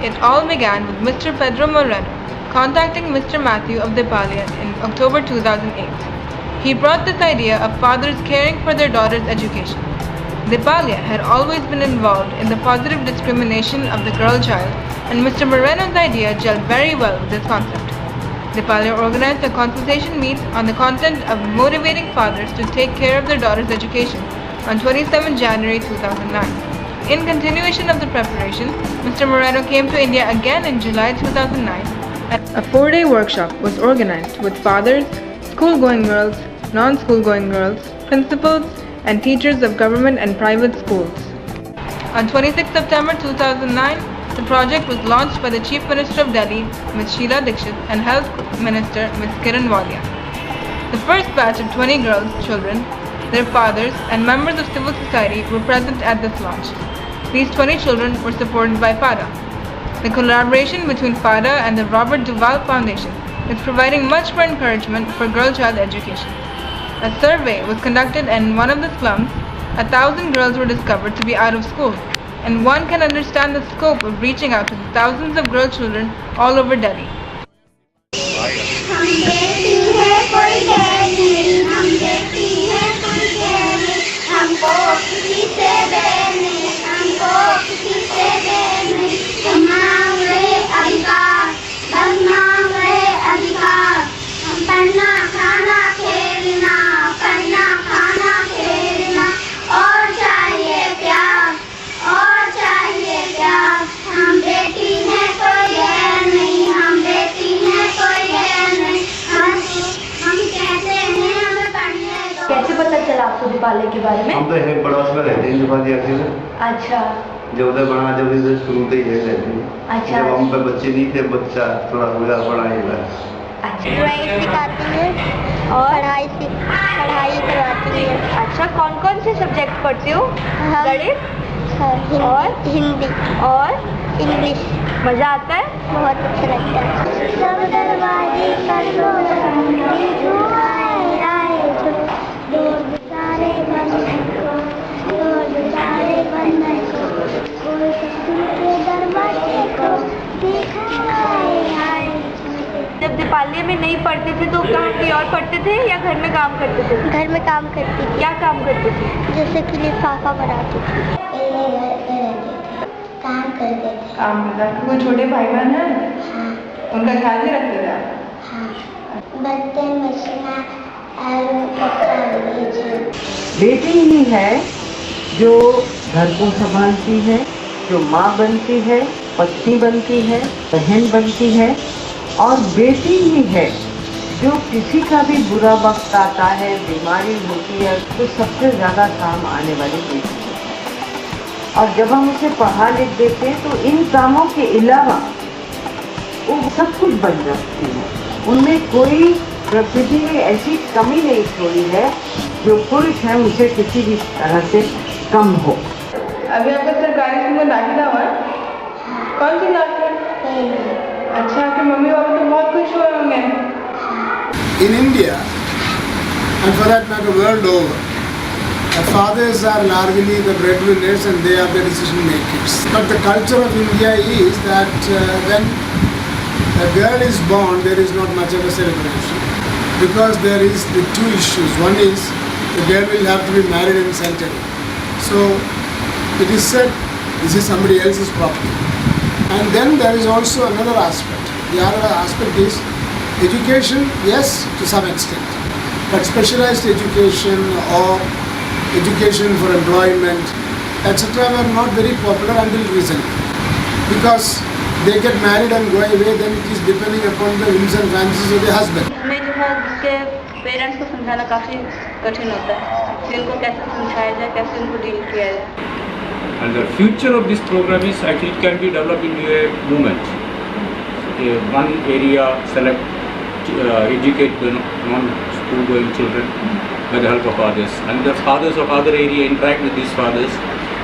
It all began with Mr. Pedro Moreno contacting Mr. Matthew of Depalia in October 2008. He brought this idea of fathers caring for their daughter's education. Depalia had always been involved in the positive discrimination of the girl child, and Mr. Moreno's idea gelled very well with this concept. Depalia organized a consultation meet on the content of motivating fathers to take care of their daughter's education on 27 January 2009. In continuation of the preparation, Mr. Moreno came to India again in July 2009. A 4-day workshop was organized with fathers, school-going girls, non-school-going girls, principals, and teachers of government and private schools. On 26 September 2009, the project was launched by the Chief Minister of Delhi, Ms. Sheila Dikshit, and Health Minister, Ms. Kiran Walia. The first batch of 20 girls, children, their fathers, and members of civil society were present at this launch. These 20 children were supported by FADA. The collaboration between FADA and the Robert Duvall Foundation is providing much more encouragement for girl-child education. A survey was conducted and in one of the slums, 1,000 girls were discovered to be out of school, and one can understand the scope of reaching out to the thousands of girl children all over Delhi. दीपाले के बारे में हम तो एक पड़ोस में रहते हैं दीपाली में। अच्छा, जब उधर बना जब इधर शुरू से ही रहते हैं। अच्छा, जब हम पे बच्चे नहीं थे, बच्चा थोड़ा हुआ पढ़ाएगा। अच्छा, ड्राइंग सिखाती है और पढ़ाई करवाती है। अच्छा, कौन कौन से सब्जेक्ट पढ़ती हो? गणित और हिंदी और इंग्लिश। मजा आता है? बहुत अच्छा लगता है। सब दरवाजे पर लो, जो आए आए जो, दो सारे बंद को, दो सारे बंद को, कोई ससुर के दरवाजे को दिखाए आए। जब दीपाली में नहीं पढ़ते थे तो कहाँ कहीं और पढ़ते थे या घर में काम करते थे? घर में काम करती थी। क्या काम करते थे? जैसे कि लिफाफा बनाती थी। पहले घर पे रहते थे, काम करते थे। काम करते। कोई छोटे भाई बहन हैं? हाँ उनका ख्याल नहीं रखते थे आप? हाँ, बर्तन मशीना और कपड़ा लीजिए। बेटी ही है जो घर को संभालती है, जो माँ बनती है, पत्नी बनती है, बहन बनती है, और बेटी ही है जो किसी का भी बुरा वक्त आता है, बीमारी होती है, तो सबसे ज़्यादा काम आने वाली बेटी है। और जब हम उसे पढ़ा लिख देते हैं तो इन कामों के अलावा वो सब कुछ बन जाती है। उनमें कोई प्रकृति ने ऐसी कमी नहीं छोड़ी है जो पुरुष है उनसे किसी भी तरह से कम हो। अभी आपका सरकारी स्कूल में दाखिला हुआ है? कौन सी क्लास में? अच्छा, आपके मम्मी पापा तो बहुत खुश हुए होंगे। In India, and for that matter world over, the fathers are largely the breadwinners and they are the decision makers. But the culture of India is that when a girl is born, there is not much of a celebration because there is the two issues. One is the girl will have to be married and settled. So it is said this is somebody else's property. And then there is also another aspect. The other aspect is education, yes, to some extent, but specialized education or education for employment, etc. were not very popular until recently. Because they get married and go away, then it is depending upon the whims and fancies of the husband. इसमें जो है उसके parents को समझाना काफ़ी कठिन होता है कि उनको कैसे समझाया जाए, कैसे उनको डील किया जाए। And the future of this program is actually it can be developed into a movement. One area select, educate the non-school going children by the help of others, and the fathers of other area interact with these fathers,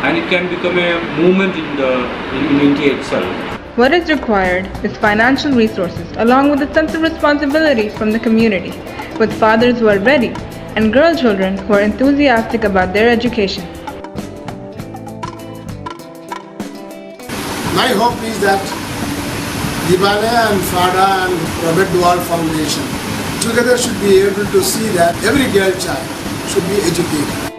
and it can become a movement in India itself. What is required is financial resources along with a sense of responsibility from the community, with fathers who are ready and girl children who are enthusiastic about their education. My hope is that Deebalaya and FADA and Robert Duvall Foundation together should be able to see that every girl child should be educated.